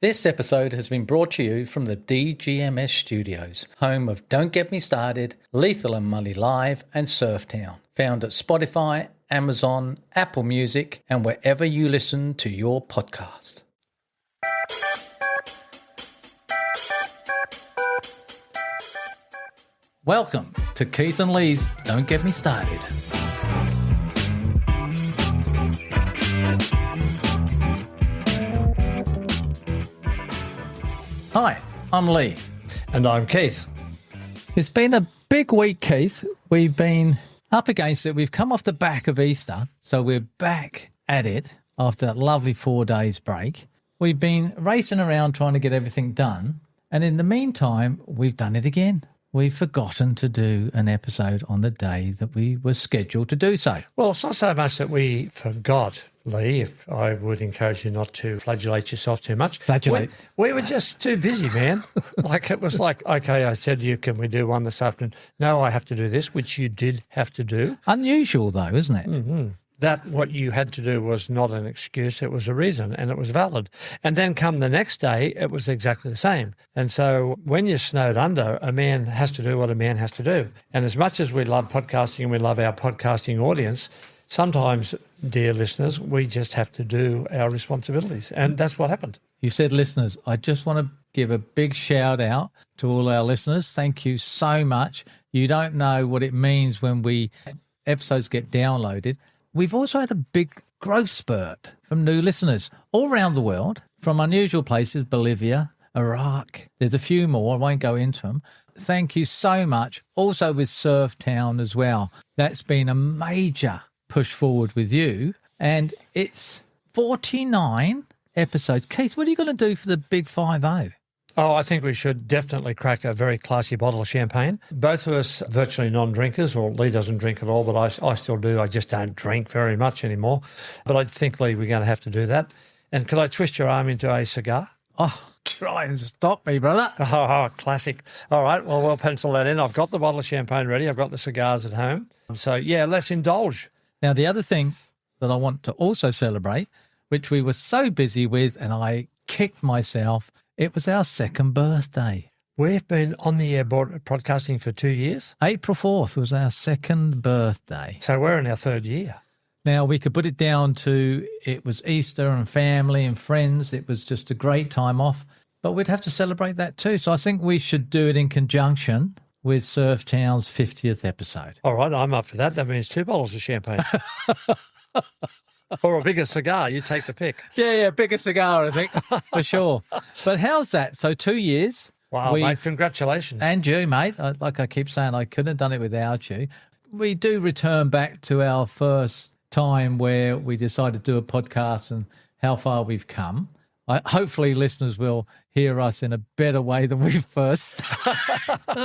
This episode has been brought to you from the DGMS Studios, home of Don't Get Me Started, Lethal and Money Live, and Surftown. Found at Spotify, Amazon, Apple Music, and wherever you listen to your podcast. Welcome to Keith and Lee's Don't Get Me Started. Hi, I'm Lee. And I'm Keith. It's been a big week, Keith. We've been up against it. We've come off the back of Easter, so we're back at it after that lovely 4 days break. We've been racing around trying to get everything done, and in the meantime, we've done it again. We've forgotten to do an episode on the day that we were scheduled to do so. Well, it's not so much that we forgot, Lee, if I would encourage you not to flagellate yourself too much. Flagellate. We were just too busy, man. It was like, okay, I said to you, can we do one this afternoon? No, I have to do this, which you did have to do. Unusual though, isn't it? Mm-hmm. That what you had to do was not an excuse, it was a reason, and it was valid. And then come the next day, it was exactly the same. And so when you're snowed under, a man has to do what a man has to do. And as much as we love podcasting and we love our podcasting audience, sometimes, dear listeners, we just have to do our responsibilities. And that's what happened. You said listeners. I just want to give a big shout out to all our listeners. Thank you so much. You don't know what it means when episodes get downloaded. We've also had a big growth spurt from new listeners all around the world, from unusual places, Bolivia, Iraq. There's a few more. I won't go into them. Thank you so much. Also with Surftown as well. That's been a major push forward with you. And it's 49 episodes. Keith, what are you going to do for the big 5-0? Oh, I think we should definitely crack a very classy bottle of champagne. Both of us virtually non-drinkers, or Lee doesn't drink at all, but I still do. I just don't drink very much anymore. But I think, Lee, we're going to have to do that. And could I twist your arm into a cigar? Oh, try and stop me, brother. Oh, classic. All right, well, we'll pencil that in. I've got the bottle of champagne ready. I've got the cigars at home. So, yeah, let's indulge. Now, the other thing that I want to also celebrate, which we were so busy with, and I kicked myself, it was our second birthday. We've been on the air broadcasting for 2 years. April 4th was our second birthday. So we're in our third year. Now, we could put it down to it was Easter and family and friends. It was just a great time off. But we'd have to celebrate that too. So I think we should do it in conjunction with Surftown's 50th episode. All right, I'm up for that. That means 2 bottles of champagne. Or a bigger cigar, you take the pick. Yeah, bigger cigar, I think, for sure. But how's that? So 2 years. Wow, mate, congratulations. And you, mate. Like I keep saying, I couldn't have done it without you. We do return back to our first time where we decided to do a podcast and how far we've come. Hopefully listeners will hear us in a better way than we first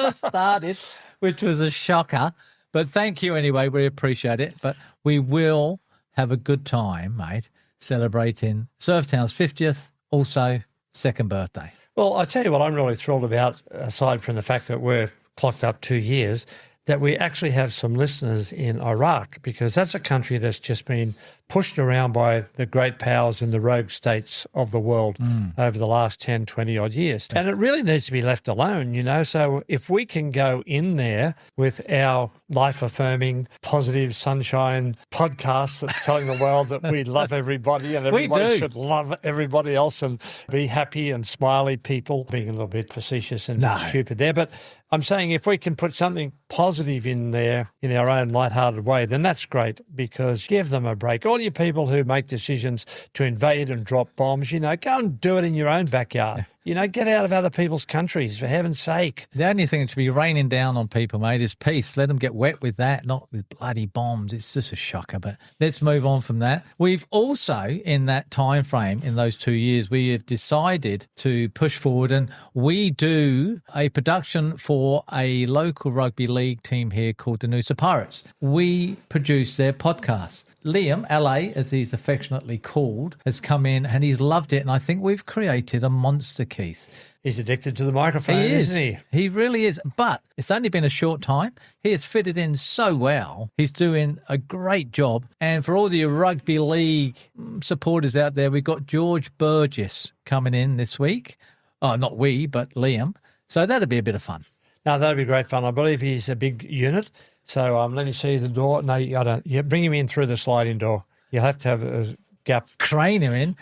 started, which was a shocker. But thank you anyway. We appreciate it. But we will have a good time, mate, celebrating Surftown's 50th, also second birthday. Well, I tell you what I'm really thrilled about, aside from the fact that we're clocked up 2 years, that we actually have some listeners in Iraq, because that's a country that's just been pushed around by the great powers and the rogue states of the world over the last 10, 20 odd years. And it really needs to be left alone, you know. So if we can go in there with our life-affirming, positive sunshine podcast that's telling the world that we love everybody and everybody should love everybody else and be happy and smiley people, being a little bit facetious and stupid there. But I'm saying if we can put something positive in there in our own lighthearted way, then that's great, because give them a break. All you people who make decisions to invade and drop bombs, you know, go and do it in your own backyard. You know, get out of other people's countries, for heaven's sake. The only thing that should be raining down on people, mate, is peace. Let them get wet with that, not with bloody bombs. It's just a shocker, but let's move on from that. We've also, in that time frame, in those 2 years, we have decided to push forward, and we do a production for a local rugby league team here called the NOOSA Pirates. We produce their podcast. Liam, LA, as he's affectionately called, has come in and he's loved it. And I think we've created a monster, Keith. He's addicted to the microphone, He is. isn't he? He really is. But it's only been a short time. He has fitted in so well. He's doing a great job. And for all the rugby league supporters out there, we've got George Burgess coming in this week. Oh, not we, but Liam. So that'll be a bit of fun. No, that'd be great fun. I believe he's a big unit. So let me see the door. No, I don't. Yeah, bring him in through the sliding door. You'll have to have a gap. Crane him in.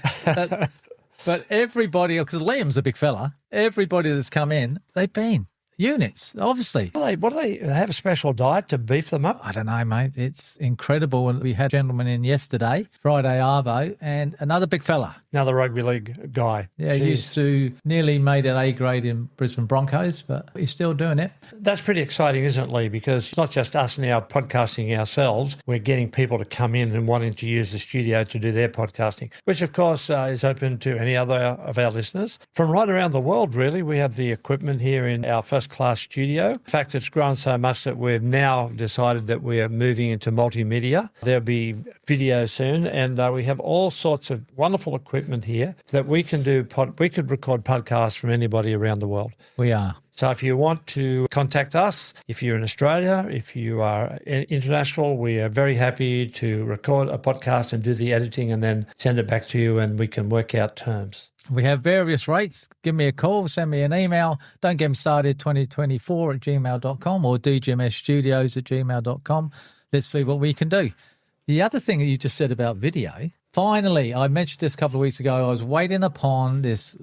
But everybody, because Liam's a big fella, everybody that's come in, they've been units, obviously. What do they have a special diet to beef them up? I don't know, mate. It's incredible. And we had a gentleman in yesterday, Friday Arvo, and another big fella. Another rugby league guy. Yeah, he used to nearly made it A grade in Brisbane Broncos, but he's still doing it. That's pretty exciting, isn't it, Lee? Because it's not just us now podcasting ourselves. We're getting people to come in and wanting to use the studio to do their podcasting, which, of course, is open to any other of our listeners. From right around the world, really, we have the equipment here in our first-class studio. In fact, it's grown so much that we've now decided that we are moving into multimedia. There'll be video soon, and we have all sorts of wonderful equipment here that we can do. We could record podcasts from anybody around the world. We are. So if you want to contact us, if you're in Australia, if you are international, we are very happy to record a podcast and do the editing and then send it back to you and we can work out terms. We have various rates. Give me a call, send me an email. Don't get me started 2024@gmail.com or dgmsstudios@gmail.com. Let's see what we can do. The other thing that you just said about video, finally, I mentioned this a couple of weeks ago, I was waiting upon this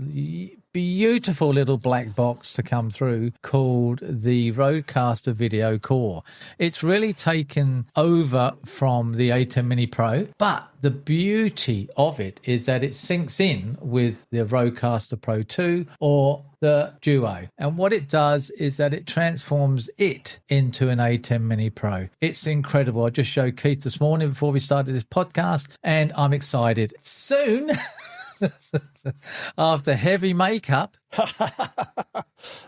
beautiful little black box to come through called the Rodecaster Video Core. It's really taken over from the A10 Mini Pro, but the beauty of it is that it syncs in with the Rodecaster Pro 2 or the Duo. And what it does is that it transforms it into an A10 Mini Pro. It's incredible. I just showed Keith this morning before we started this podcast, and I'm excited. Soon, after heavy makeup,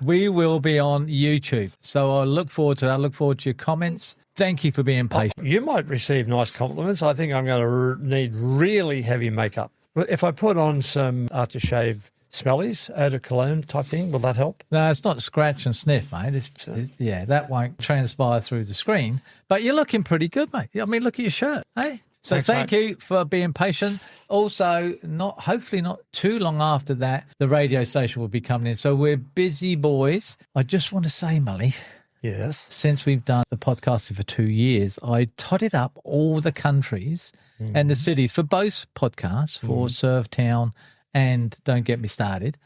we will be on YouTube. So I look forward to that. I look forward to your comments. Thank you for being patient. You might receive nice compliments. I think I'm going to need really heavy makeup. If I put on some aftershave smellies, eau de cologne type thing, will that help? No, it's not scratch and sniff, mate. Yeah, that won't transpire through the screen. But you're looking pretty good, mate. I mean, look at your shirt, eh? So Thanks, thank you for being patient. Also, hopefully not too long after that, the radio station will be coming in. So we're busy, boys. I just want to say, Mully, yes, since we've done the podcasting for 2 years, I totted up all the countries and the cities for both podcasts, for Surftown and Don't Get Me Started.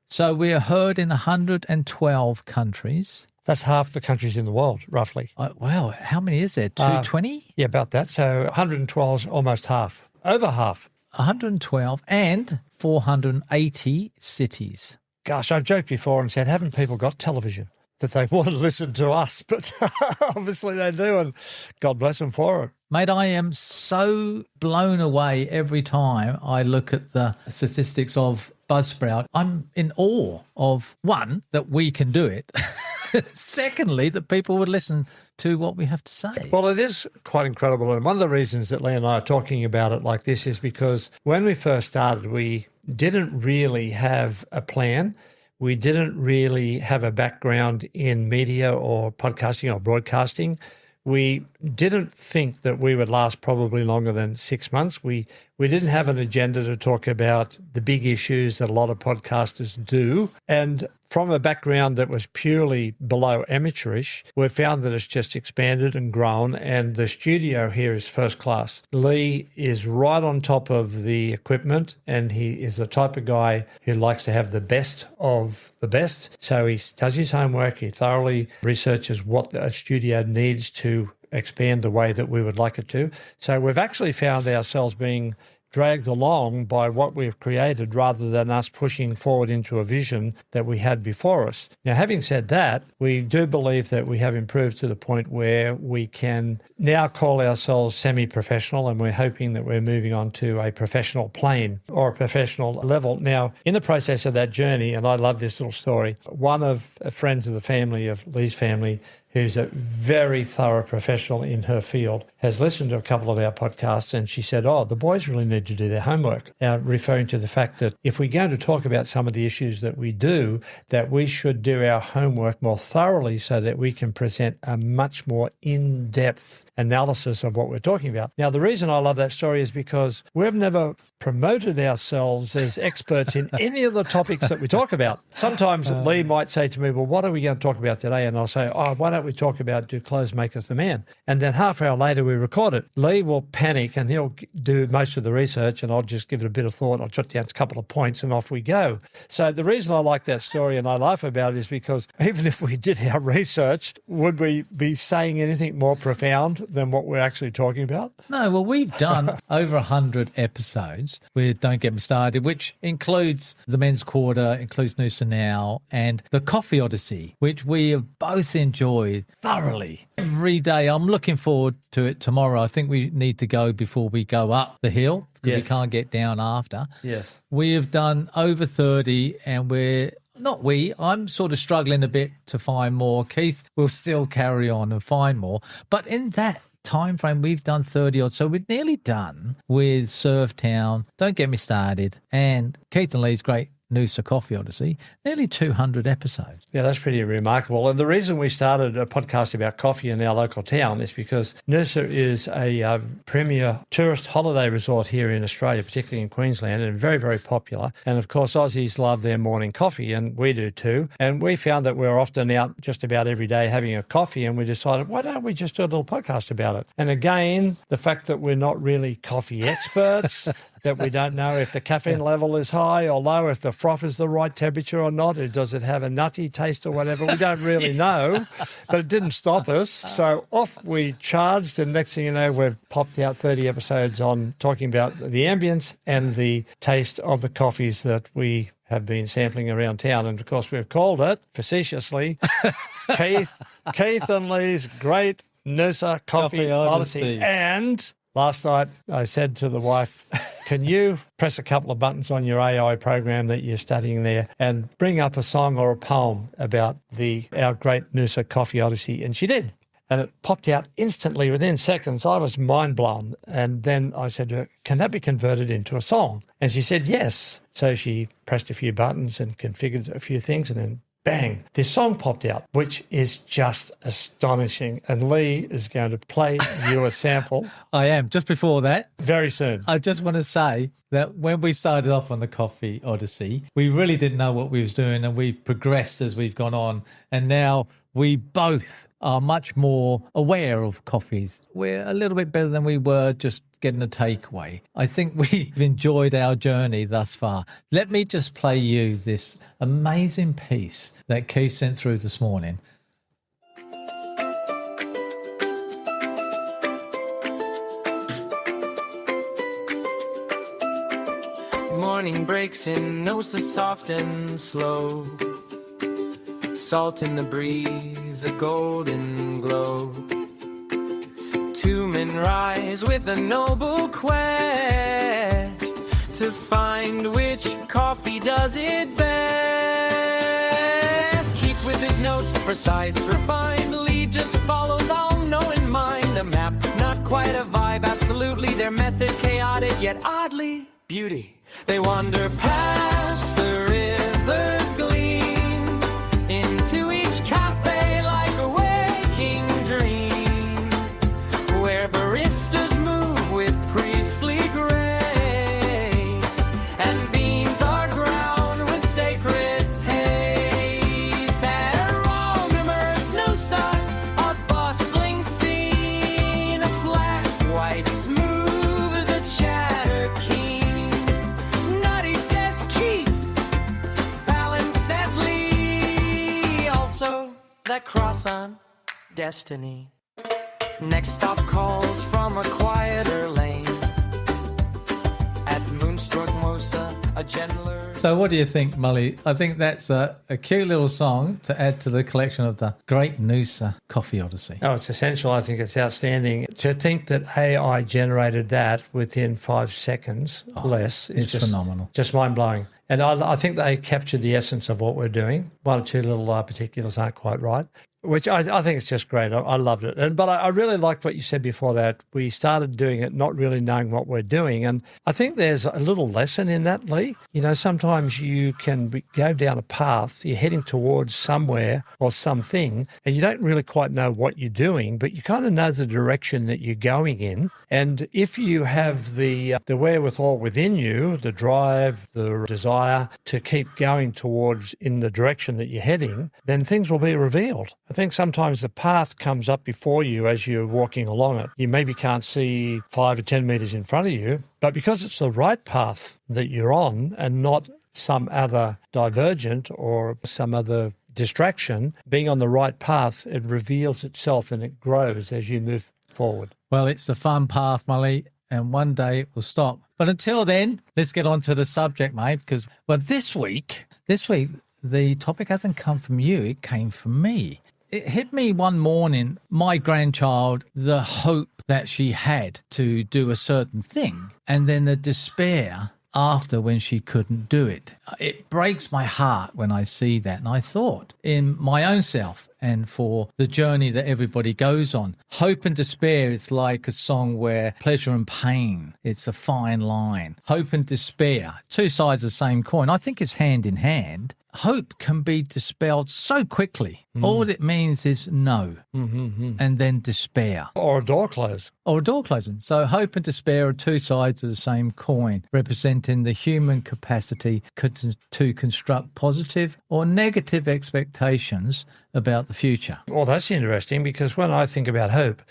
So we are heard in 112 countries. That's half the countries in the world, roughly. Wow, how many is there? 220? Yeah, about that. So 112 is almost half, over half. 112 and 480 cities. Gosh, I've joked before and said, haven't people got television that they want to listen to us? But obviously they do, and God bless them for it. Mate, I am so blown away every time I look at the statistics of Buzzsprout. I'm in awe of, one, that we can do it. Secondly, that people would listen to what we have to say. Well, it is quite incredible. And one of the reasons that Lee and I are talking about it like this is because when we first started, we didn't really have a plan. We didn't really have a background in media or podcasting or broadcasting. We didn't think that we would last probably longer than 6 months. We didn't have an agenda to talk about the big issues that a lot of podcasters do. And from a background that was purely below amateurish, we've found that it's just expanded and grown, and the studio here is first class. Lee is right on top of the equipment, and he is the type of guy who likes to have the best of the best. So he does his homework, he thoroughly researches what a studio needs to expand the way that we would like it to. So we've actually found ourselves being dragged along by what we've created rather than us pushing forward into a vision that we had before us. Now, having said that, we do believe that we have improved to the point where we can now call ourselves semi-professional, and we're hoping that we're moving on to a professional plane or a professional level. Now, in the process of that journey, and I love this little story, one of friends of the family, of Lee's family, who's a very thorough professional in her field, has listened to a couple of our podcasts, and she said, the boys really need to do their homework, referring to the fact that if we're going to talk about some of the issues that we do, that we should do our homework more thoroughly so that we can present a much more in-depth analysis of what we're talking about. Now, the reason I love that story is because we've never promoted ourselves as experts in any of the topics that we talk about. Sometimes Lee might say to me, well, what are we going to talk about today? And I'll say, why don't we talk about do clothes maketh the man? And then half an hour later we record it. Lee will panic and he'll do most of the research, and I'll just give it a bit of thought. I'll jot down a couple of points and off we go. So the reason I like that story and I laugh about it is because even if we did our research, would we be saying anything more profound than what we're actually talking about? No, well, we've done over 100 episodes with Don't Get Me Started, which includes the Men's Quarter, includes NOOSA Now, and the Coffee Odyssey, which we have both enjoyed thoroughly. Every day, I'm looking forward to it tomorrow. I think we need to go before we go up the hill, because we can't get down after. Yes. We have done over 30, and I'm sort of struggling a bit to find more. Keith will still carry on and find more. But in that time frame, we've done 30 odd. So we're nearly done with Surf Town, Don't Get Me Started, and Keith and Lee's great NOOSA Coffee Odyssey, nearly 200 episodes. Yeah, that's pretty remarkable. And the reason we started a podcast about coffee in our local town is because NOOSA is a premier tourist holiday resort here in Australia, particularly in Queensland, and very, very popular. And of course, Aussies love their morning coffee, and we do too. And we found that we're often out just about every day having a coffee, and we decided, why don't we just do a little podcast about it? And again, the fact that we're not really coffee experts, that we don't know if the caffeine level is high or low, if the froth is the right temperature or not, or does it have a nutty taste or whatever. We don't really know, but it didn't stop us. So off we charged, and next thing you know, we've popped out 30 episodes on talking about the ambience and the taste of the coffees that we have been sampling around town. And of course, we've called it, facetiously, Keith and Lee's Great NOOSA Coffee Odyssey. And last night, I said to the wife, can you press a couple of buttons on your AI program that you're studying there and bring up a song or a poem about our great NOOSA Coffee Odyssey? And she did. And it popped out instantly within seconds. I was mind blown. And then I said to her, can that be converted into a song? And she said, yes. So she pressed a few buttons and configured a few things, and then bang, this song popped out, which is just astonishing. And Lee is going to play you a sample. I am. Just before that, very soon. I just want to say that when we started off on the Coffee Odyssey, we really didn't know what we was doing, and we progressed as we've gone on. And now we both are much more aware of coffees. We're a little bit better than we were just getting a takeaway. I think we've enjoyed our journey thus far. Let me just play you this amazing piece that Keith sent through this morning. Morning breaks in NOOSA soft and slow. Salt in the breeze, a golden glow. Two men rise with a noble quest to find which coffee does it best. Keith with his notes, precise, refined. Lee just follows, all know in mind. A map, not quite a vibe, absolutely. Their method chaotic, yet oddly beauty. They wander past the river's gleam into each cafe like a waking dream, where baristas move with priestly grace and beans are ground with sacred haste. And around immersed NOOSA, a bustling scene, a flat white smooth, the chatter keen. Nutty says Keith, balance says Lee, also that cross on destiny. Next stop calls from a quieter lane. At Moonstruck Mosa, a gentler... So what do you think, Molly? I think that's a cute little song to add to the collection of the great NOOSA Coffee Odyssey. Oh, it's essential. I think it's outstanding. To think that AI generated that within 5 seconds less is it's phenomenal. Just mind-blowing. And I think they captured the essence of what we're doing. One or two little particulars aren't quite right. which I think it's just great. I loved it. But I really liked what you said before that we started doing it not really knowing what we're doing. And I think there's a little lesson in that, Lee. Sometimes you can go down a path, you're heading towards somewhere or something, and you don't really quite know what you're doing, but you kind of know the direction that you're going in. And if you have the wherewithal within you, the drive, the desire to keep going towards in the direction that you're heading, then things will be revealed. I think sometimes the path comes up before you as you're walking along it. You maybe can't see 5 or 10 metres in front of you, but because it's the right path that you're on and not some other divergent or some other distraction, being on the right path, it reveals itself and it grows as you move forward. Well, it's the fun path, Molly, and one day it will stop. But until then, let's get on to the subject, mate, because, this week, the topic hasn't come from you, it came from me. It hit me one morning, my grandchild, the hope that she had to do a certain thing, and then the despair after when she couldn't do it. It breaks my heart when I see that. And I thought in my own self and for the journey that everybody goes on, hope and despair is like a song where pleasure and pain, it's a fine line. Hope and despair, two sides of the same coin. I think it's hand in hand. Hope can be dispelled so quickly. All it means is no, and then despair. Or a door closed. Or a door closing. So hope and despair are two sides of the same coin, representing the human capacity to construct positive or negative expectations about the future. Well, that's interesting because when I think about hope,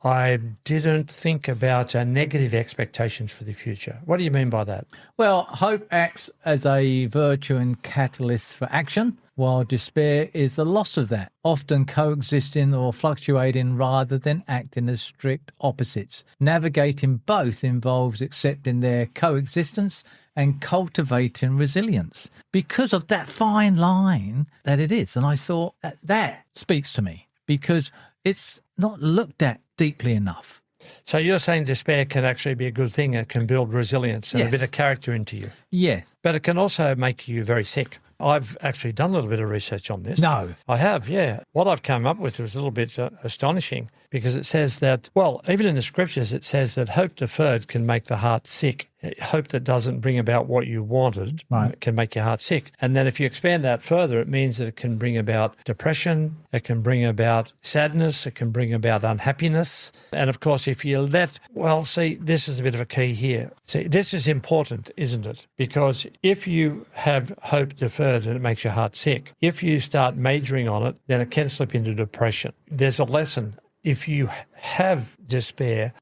I didn't think about negative expectations for the future. What do you mean by that? Well, hope acts as a virtue and catalyst for action, while despair is the loss of that, often coexisting or fluctuating rather than acting as strict opposites. Navigating both involves accepting their coexistence and cultivating resilience because of that fine line that it is. And I thought that speaks to me because it's not looked at deeply enough. So you're saying despair can actually be a good thing. It can build resilience and a bit of character into you. Yes. But it can also make you very sick. I've actually done a little bit of research on this. No. I have, yeah. What I've come up with was a little bit astonishing because it says that, well, even in the scriptures, it says that hope deferred can make the heart sick. Hope that doesn't bring about what you wanted can make your heart sick. And then if you expand that further, it means that it can bring about depression, it can bring about sadness, it can bring about unhappiness. And of course, if you this is a bit of a key here. See, this is important, isn't it? Because if you have hope deferred and it makes your heart sick, if you start majoring on it, then it can slip into depression. There's a lesson. If you have despair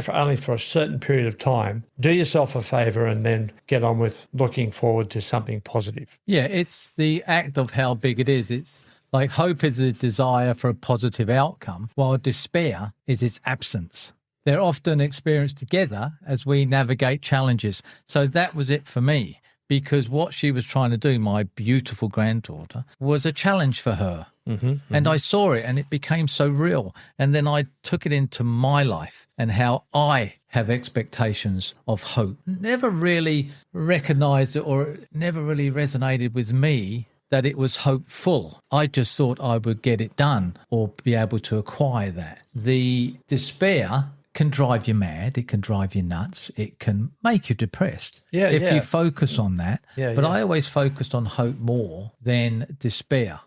for only for a certain period of time, do yourself a favour and then get on with looking forward to something positive. Yeah, it's the act of how big it is. It's like hope is a desire for a positive outcome, while despair is its absence. They're often experienced together as we navigate challenges. So that was it for me, because what she was trying to do, my beautiful granddaughter, was a challenge for her. And I saw it and it became so real. And then I took it into my life and how I have expectations of hope. Never really recognized it or never really resonated with me that it was hopeful. I just thought I would get it done or be able to acquire that. The despair can drive you mad. It can drive you nuts. It can make you depressed if you focus on that. But I always focused on hope more than despair.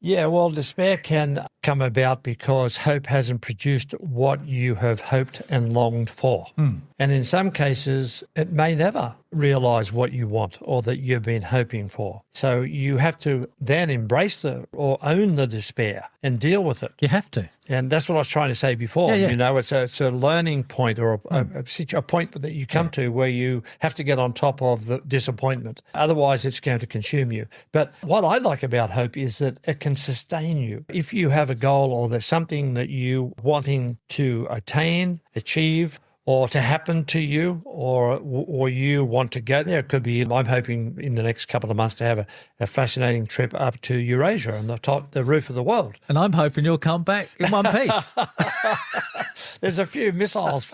Yeah, well, despair can come about because hope hasn't produced what you have hoped and longed for. And in some cases, it may never realise what you want or that you've been hoping for. So you have to then embrace or own the despair and deal with it. You have to. And that's what I was trying to say before. You know, it's a learning point or a point that you come to where you have to get on top of the disappointment. Otherwise, it's going to consume you. But what I like about hope is that it can sustain you. If you have a goal or there's something that you wanting to attain, achieve, or to happen to you, or you want to go there. It could be, I'm hoping in the next couple of months to have a fascinating trip up to Eurasia and the roof of the world. And I'm hoping you'll come back in one piece. There's a few missiles,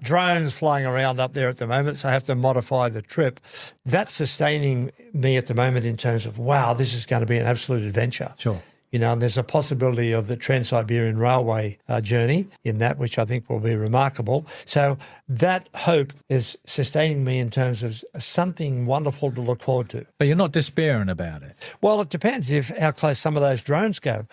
drones flying around up there at the moment, so I have to modify the trip. That's sustaining me at the moment in terms of, wow, this is going to be an absolute adventure. Sure. and there's a possibility of the Trans-Siberian Railway journey in that, which I think will be remarkable. So that hope is sustaining me in terms of something wonderful to look forward to. But you're not despairing about it. Well, it depends how close some of those drones go.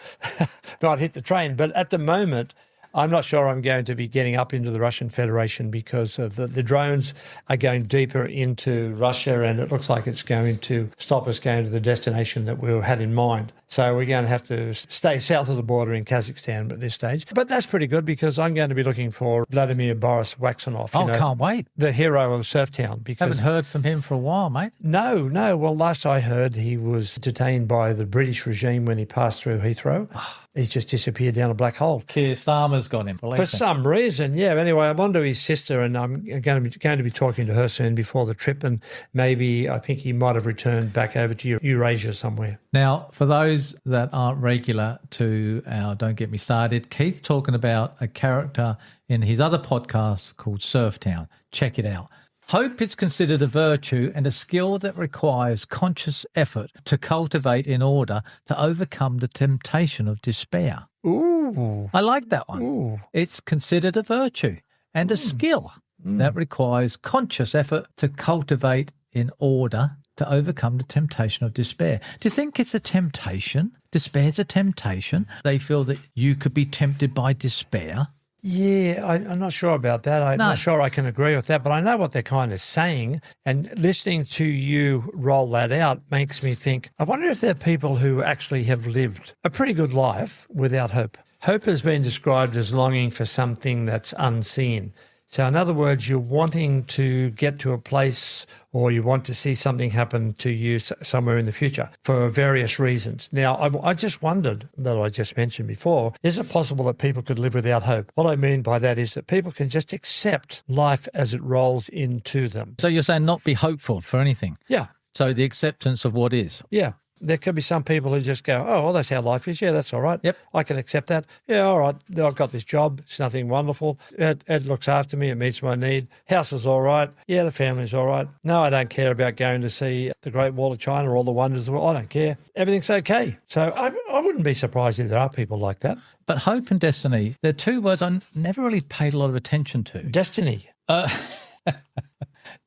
Might hit the train. But at the moment, I'm not sure I'm going to be getting up into the Russian Federation because of the drones are going deeper into Russia, and it looks like it's going to stop us going to the destination that we had in mind. So we're going to have to stay south of the border in Kazakhstan at this stage. But that's pretty good because I'm going to be looking for Vladimir Boris Waxanov. Can't wait. The hero of Surftown. Because haven't heard from him for a while, mate. No. Well, last I heard, he was detained by the British regime when he passed through Heathrow. He's just disappeared down a black hole. Keir Starmer's got him. For some reason, yeah. Anyway, I'm on to his sister, and I'm going to be talking to her soon before the trip, and maybe I think he might have returned back over to Eurasia somewhere. Now, for those that aren't regular to our Don't Get Me Started, Keith's talking about a character in his other podcast called Surftown. Check it out. Hope is considered a virtue and a skill that requires conscious effort to cultivate in order to overcome the temptation of despair. Ooh. I like that one. Ooh. It's considered a virtue and a skill that requires conscious effort to cultivate in order to overcome the temptation of despair. Do you think it's a temptation? Despair's a temptation. They feel that you could be tempted by despair. Yeah, I'm not sure about that. I'm not sure I can agree with that, but I know what they're kind of saying. And listening to you roll that out makes me think, I wonder if there are people who actually have lived a pretty good life without hope. Hope has been described as longing for something that's unseen. So in other words, you're wanting to get to a place or you want to see something happen to you somewhere in the future for various reasons. Now, I just wondered, that I just mentioned before, is it possible that people could live without hope? What I mean by that is that people can just accept life as it rolls into them. So you're saying not be hopeful for anything? Yeah. So the acceptance of what is? Yeah. There could be some people who just go, oh, well, that's how life is. Yeah, that's all right. Yep. I can accept that. Yeah, all right. I've got this job. It's nothing wonderful. It looks after me. It meets my need. House is all right. Yeah, the family's all right. No, I don't care about going to see the Great Wall of China or all the wonders of the world. I don't care. Everything's okay. So I wouldn't be surprised if there are people like that. But hope and destiny, they're two words I never really paid a lot of attention to. Destiny.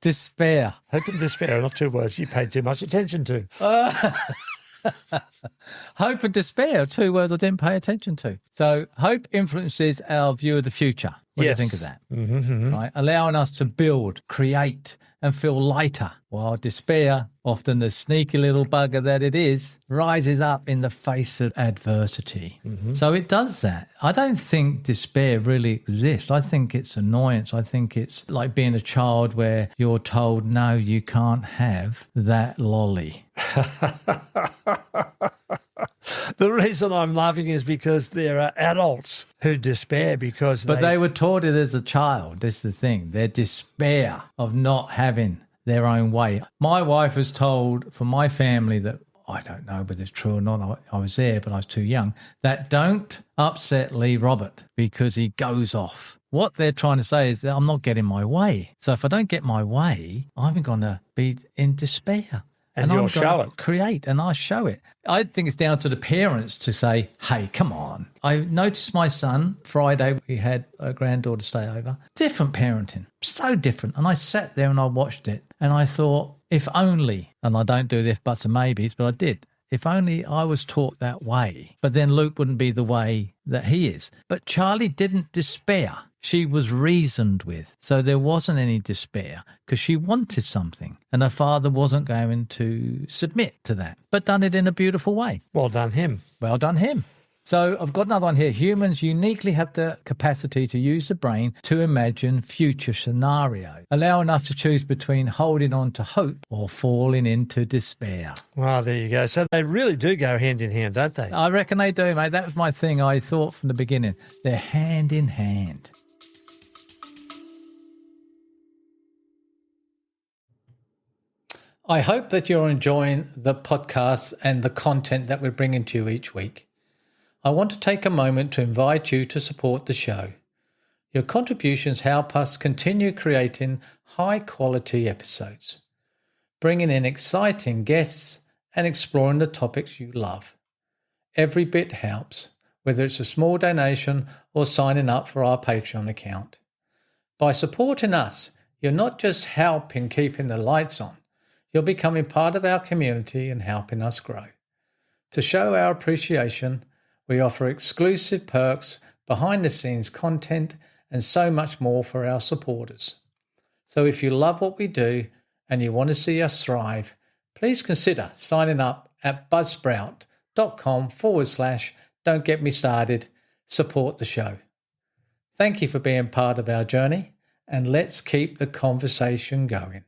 Despair. Hope and despair are not two words you paid too much attention to. Hope and despair are two words I didn't pay attention to. So hope influences our view of the future. What do you think of that? Mm-hmm. Right? Allowing us to build, create and feel lighter, while despair, often the sneaky little bugger that it is, rises up in the face of adversity. Mm-hmm. So it does that. I don't think despair really exists. I think it's annoyance. I think it's like being a child where you're told, no, you can't have that lolly. The reason I'm laughing is because there are adults who despair because they were taught it as a child. This is the thing. Their despair of not having their own way. My wife was told from my family that, I don't know whether it's true or not, I was there, but I was too young, that don't upset Lee Robert because he goes off. What they're trying to say is that I'm not getting my way. So if I don't get my way, I'm going to be in despair. And you'll show it. Create, and I show it. I think it's down to the parents to say, hey, come on. I noticed my son, Friday, we had a granddaughter stay over. Different parenting, so different. And I sat there and I watched it and I thought, if only, and I don't do the if, buts and maybes, but I did. If only I was taught that way, but then Luke wouldn't be the way that he is. But Charlie didn't despair. She was reasoned with. So there wasn't any despair because she wanted something and her father wasn't going to submit to that, but done it in a beautiful way. Well done him. Well done him. So I've got another one here. Humans uniquely have the capacity to use the brain to imagine future scenarios, allowing us to choose between holding on to hope or falling into despair. Well, there you go. So they really do go hand in hand, don't they? I reckon they do, mate. That was my thing. I thought from the beginning. They're hand in hand. I hope that you're enjoying the podcasts and the content that we're bringing to you each week. I want to take a moment to invite you to support the show. Your contributions help us continue creating high-quality episodes, bringing in exciting guests and exploring the topics you love. Every bit helps, whether it's a small donation or signing up for our Patreon account. By supporting us, you're not just helping keeping the lights on, you're becoming part of our community and helping us grow. To show our appreciation, we offer exclusive perks, behind-the-scenes content, and so much more for our supporters. So if you love what we do and you want to see us thrive, please consider signing up at buzzsprout.com/don't get me started. Support the show. Thank you for being part of our journey, and let's keep the conversation going.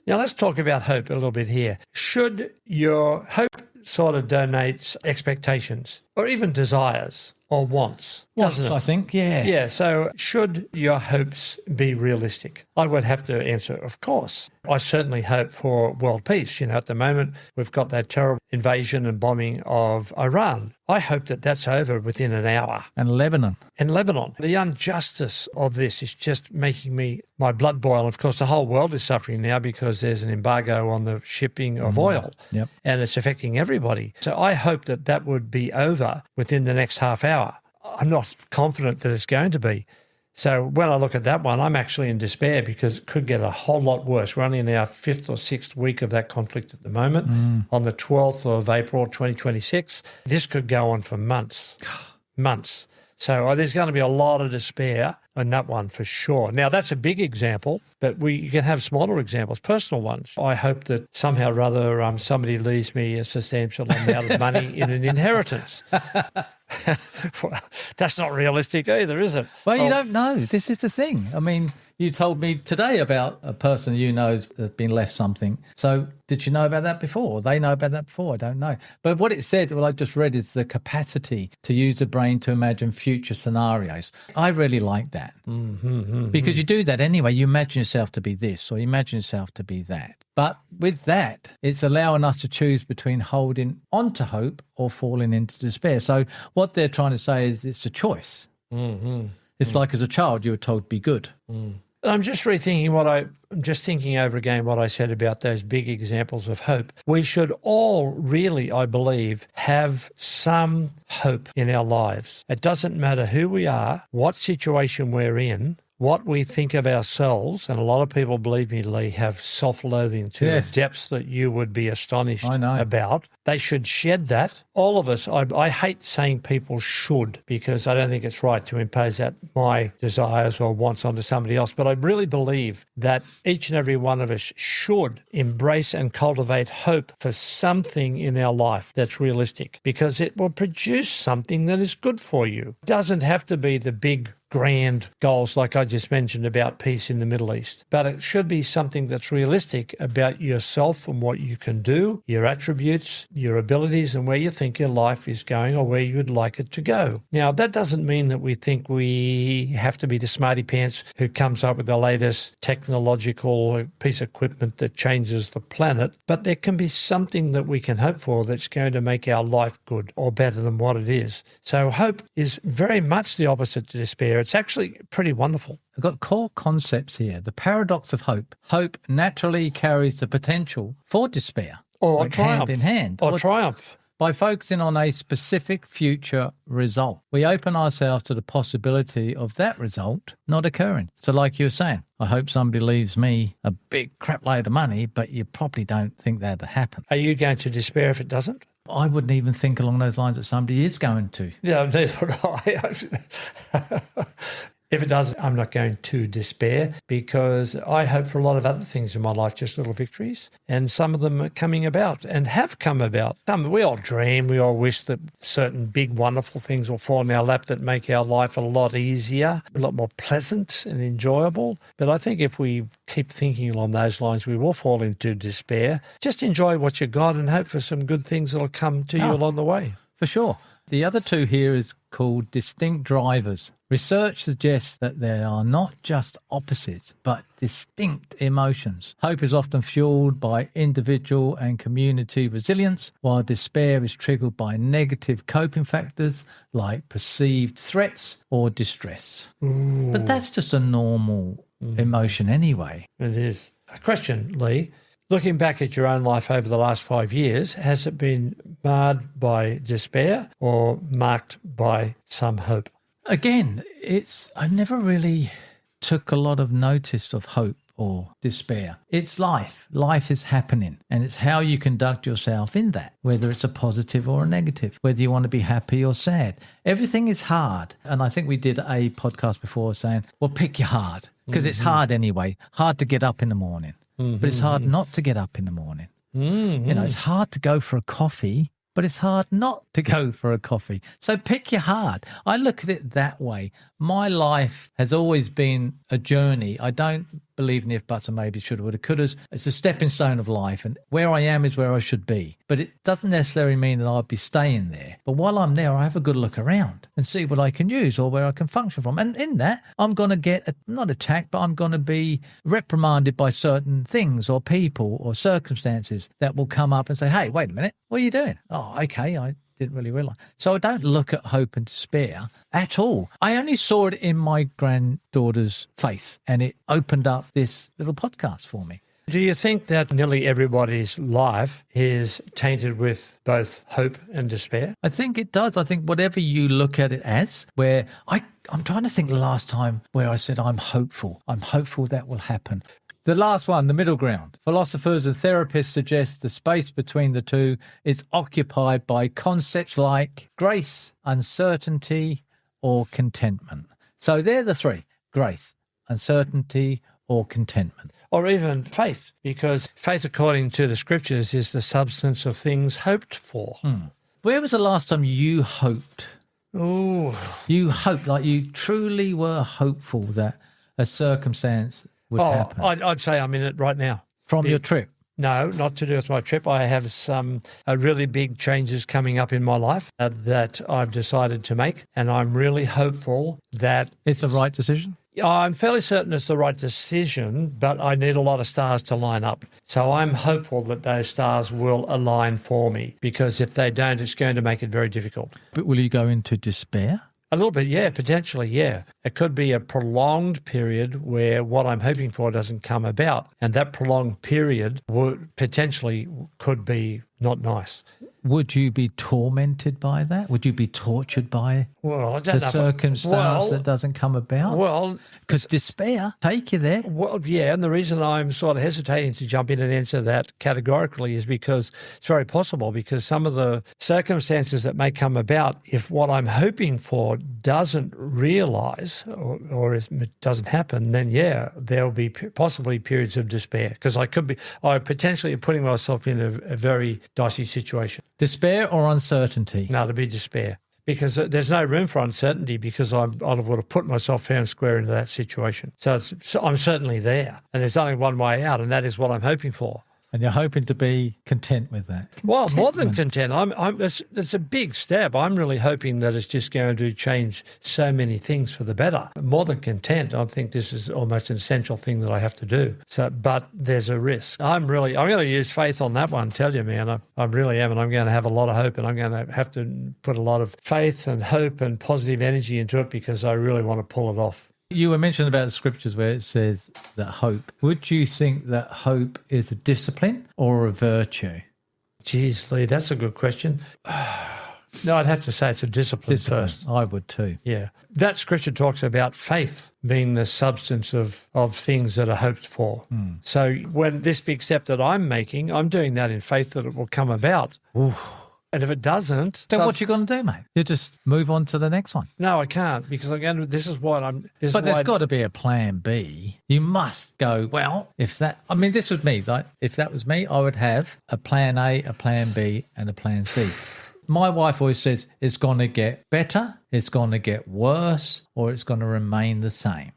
Now let's talk about hope a little bit here. Should your hope sort of donates expectations or even desires or wants? Wants, I think, yeah. Yeah, so should your hopes be realistic? I would have to answer, of course. I certainly hope for world peace. At the moment, we've got that terrible invasion and bombing of Iran. I hope that that's over within an hour. And Lebanon. The injustice of this is just making my blood boil. Of course, the whole world is suffering now because there's an embargo on the shipping of oil. Yep. And it's affecting everybody. So I hope that would be over within the next half hour. I'm not confident that it's going to be. So when I look at that one, I'm actually in despair because it could get a whole lot worse. We're only in our 5th or 6th week of that conflict at the moment. On the 12th of April 2026, this could go on for months. So there's going to be a lot of despair on that one for sure. Now, that's a big example, but you can have smaller examples, personal ones. I hope that somehow or other somebody leaves me a substantial amount of money in an inheritance. That's not realistic either, is it? Well, you don't know. This is the thing. I mean, you told me today about a person you know has been left something. So did you know about that before? They know about that before? I don't know. But what it said, I just read, is the capacity to use the brain to imagine future scenarios. I really like that because you do that anyway. You imagine yourself to be this or you imagine yourself to be that. But with that, it's allowing us to choose between holding on to hope or falling into despair. So what they're trying to say is it's a choice. It's like as a child, you were told be good. I'm just rethinking I'm just thinking over again what I said about those big examples of hope. We should all really, I believe, have some hope in our lives. It doesn't matter who we are, what situation we're in, what we think of ourselves, and a lot of people, believe me, Lee, have self-loathing to the depths that you would be astonished about. They should shed that. All of us, I hate saying people should because I don't think it's right to impose that my desires or wants onto somebody else. But I really believe that each and every one of us should embrace and cultivate hope for something in our life that's realistic because it will produce something that is good for you. It doesn't have to be the big grand goals like I just mentioned about peace in the Middle East. But it should be something that's realistic about yourself and what you can do, your attributes, your abilities, and where you think your life is going or where you would like it to go. Now, that doesn't mean that we think we have to be the smarty pants who comes up with the latest technological piece of equipment that changes the planet, but there can be something that we can hope for that's going to make our life good or better than what it is. So hope is very much the opposite to despair. It's actually pretty wonderful. I've got core concepts here. The paradox of hope. Hope naturally carries the potential for despair. Or like triumph. Hand in hand. Or triumph. By focusing on a specific future result, we open ourselves to the possibility of that result not occurring. So like you were saying, I hope somebody leaves me a big crap load of money, but you probably don't think that'll happen. Are you going to despair if it doesn't? I wouldn't even think along those lines that somebody is going to. Yeah, neither would I. If it does, I'm not going to despair because I hope for a lot of other things in my life, just little victories, and some of them are coming about and have come about. We all dream, we all wish that certain big, wonderful things will fall in our lap that make our life a lot easier, a lot more pleasant and enjoyable. But I think if we keep thinking along those lines, we will fall into despair. Just enjoy what you got and hope for some good things that will come to you along the way. For sure. The other two here is called distinct drivers. Research suggests that there are not just opposites, but distinct emotions. Hope is often fueled by individual and community resilience, while despair is triggered by negative coping factors like perceived threats or distress. But that's just a normal emotion anyway. It is. A question, Lee. Looking back at your own life over the last 5 years, has it been marred by despair or marked by some hope? Again, I never really took a lot of notice of hope or despair. It's life. Life is happening, and it's how you conduct yourself in that, whether it's a positive or a negative, whether you want to be happy or sad. Everything is hard. And I think we did a podcast before saying, well, pick your hard, because it's hard anyway. Hard to get up in the morning, but it's hard not to get up in the morning. You know, it's hard to go for a coffee, but it's hard not to go for a coffee. So pick your hard. I look at it that way. My life has always been a journey. I don't believe in if, buts, and maybe, shoulda, woulda, couldas. It's a stepping stone of life, and where I am is where I should be. But it doesn't necessarily mean that I'll be staying there. But while I'm there, I have a good look around and see what I can use or where I can function from. And in that, I'm going to get, not attacked, but I'm going to be reprimanded by certain things or people or circumstances that will come up and say, hey, wait a minute, what are you doing? Oh, okay, I didn't really realise. So I don't look at hope and despair at all. I only saw it in my granddaughter's face, and it opened up this little podcast for me. Do you think that nearly everybody's life is tainted with both hope and despair? I think it does. I think whatever you look at it as, where I'm trying to think the last time where I said I'm hopeful that will happen. The last one, the middle ground. Philosophers and therapists suggest the space between the two is occupied by concepts like grace, uncertainty, or contentment. So they're the three: grace, uncertainty, or contentment. Or even faith, because faith, according to the scriptures, is the substance of things hoped for. Where was the last time you hoped? Ooh. You hoped, like you truly were hopeful that a circumstance would happen. I'd say I'm in it right now. From your trip? No, not to do with my trip. I have some really big changes coming up in my life that I've decided to make, and I'm really hopeful that It's the right decision? I'm fairly certain it's the right decision, but I need a lot of stars to line up. So I'm hopeful that those stars will align for me, because if they don't, it's going to make it very difficult. But will you go into despair? A little bit, yeah, potentially, yeah. It could be a prolonged period where what I'm hoping for doesn't come about, and that prolonged period could be not nice. Would you be tormented by that? Would you be tortured by the circumstance that doesn't come about? Well, because despair take you there. Well, yeah, and the reason I'm sort of hesitating to jump in and answer that categorically is because it's very possible, because some of the circumstances that may come about, if what I'm hoping for doesn't realise or it doesn't happen, then yeah, there will be possibly periods of despair, because I potentially am putting myself in a very dicey situation. Despair or uncertainty? No, it'll be despair, because there's no room for uncertainty, because I would have put myself fair and square into that situation. So I'm certainly there, and there's only one way out, and that is what I'm hoping for. And you're hoping to be content with that? Well, more than content. It's a big step. I'm really hoping that it's just going to change so many things for the better. More than content, I think this is almost an essential thing that I have to do. But there's a risk. I'm going to use faith on that one, tell you, man. I really am, and I'm going to have a lot of hope, and I'm going to have to put a lot of faith and hope and positive energy into it, because I really want to pull it off. You were mentioning about the scriptures where it says that hope. Would you think that hope is a discipline or a virtue? Geez, Lee, that's a good question. No, I'd have to say it's a discipline first. I would too. Yeah. That scripture talks about faith being the substance of things that are hoped for. So when this big step that I'm making, I'm doing that in faith that it will come about. Oof. And if it doesn't... Then what you going to do, mate? You just move on to the next one. No, I can't, because this is what I'm... But there's got to be a plan B. You must go, well, this was me. Like, if that was me, I would have a plan A, a plan B, and a plan C. My wife always says it's going to get better, it's going to get worse, or it's going to remain the same.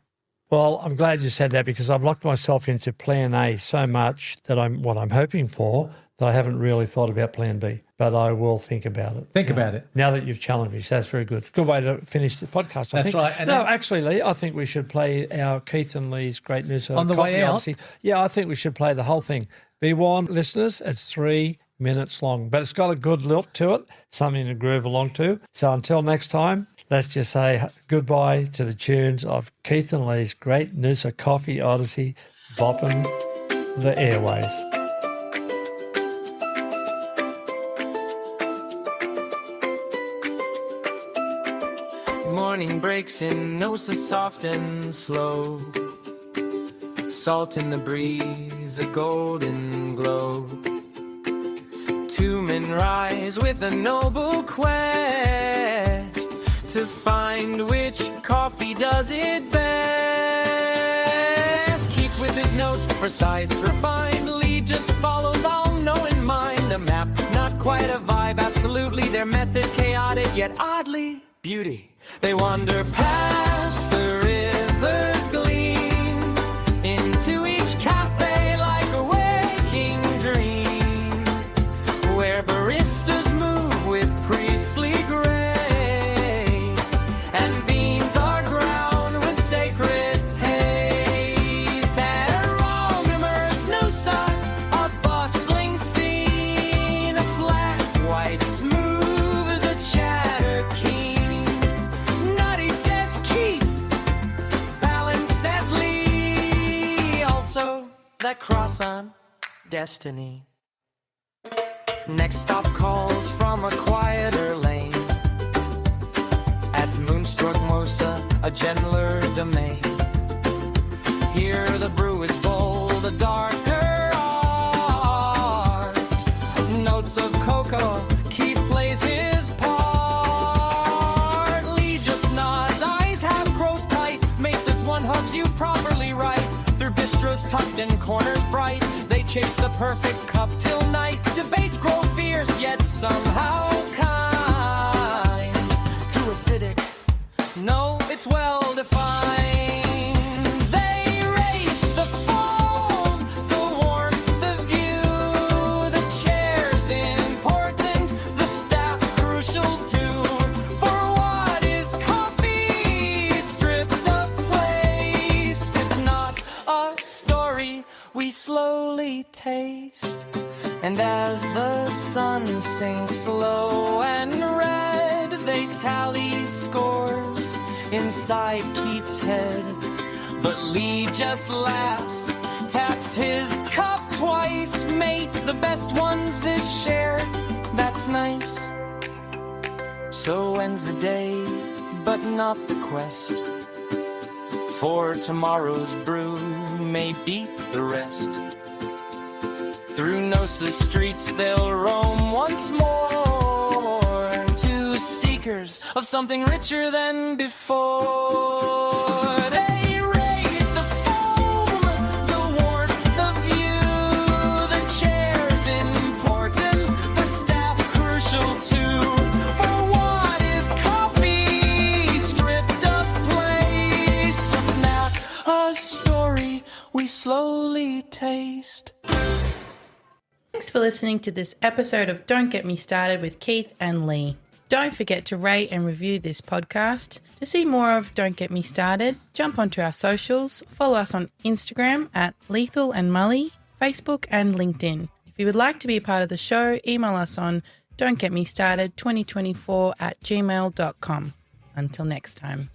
Well, I'm glad you said that, because I've locked myself into plan A so much that what I'm hoping for, that I haven't really thought about plan B, but I will think about it. Think about it. Now that you've challenged me, so that's very good. Good way to finish the podcast, I think. That's right. Actually, Lee, I think we should play our Keith and Lee's Great NOOSA on the way out. Odyssey. Yeah, I think we should play the whole thing. Be warned, listeners, it's 3 minutes long, but it's got a good lilt to it, something to groove along to. So until next time, let's just say goodbye to the tunes of Keith and Lee's Great NOOSA Coffee Odyssey, bopping the airways. morning breaks in NOOSA soft and slow. Salt in the breeze, a golden glow. Two men rise with a noble quest to find which coffee does it best. Keeps with his notes precise, refined, lead just follows all knowing mind. A map, not quite a vibe, absolutely their method chaotic yet oddly beauty. They wander past the river's gleam into each cafe like a waking dream, where baristas move with priestly grace and beans are ground with sacred pace. And wrong immersed NOOSA, a bustling scene, a flat white smooth, the chatter keen. Nutty says Keith, balance says Lee, also that cross on destiny. Next stop calls from a quieter lane. At moonstruck Mosa, a gentler domain. Here the brew is bold, a darker art. Notes of cocoa, Keith plays his part. Lee just nods, eyes half grows tight. Mate, this one hugs you properly right. Through bistros tucked in corners bright, they chase the perfect cup till night. Debates grow fierce, yet somehow kind. Too acidic, no, it's well defined. They rate the foam, the warmth, the view, the chairs important, the staff crucial too. For what is coffee stripped of place, if not a story we slowly taste? And as the sun sinks low and red, they tally scores inside Keith's head. But Lee just laughs, taps his cup twice. Mate, the best ones this shared, that's nice. So ends the day, but not the quest. For tomorrow's brew may beat the rest. Through NOOSA streets they'll roam once more, two seekers of something richer than before. They rate the foam, the warmth, the view, the chairs important, the staff crucial too. For what is coffee stripped of place, not a story we slowly taste. Thanks for listening to this episode of Don't Get Me Started with Keith and Lee. Don't forget to rate and review this podcast. To see more of Don't Get Me Started, jump onto our socials, follow us on Instagram at Lethal and Mully, Facebook and LinkedIn. If you would like to be a part of the show, email us on don'tgetmestarted2024@gmail.com. Until next time.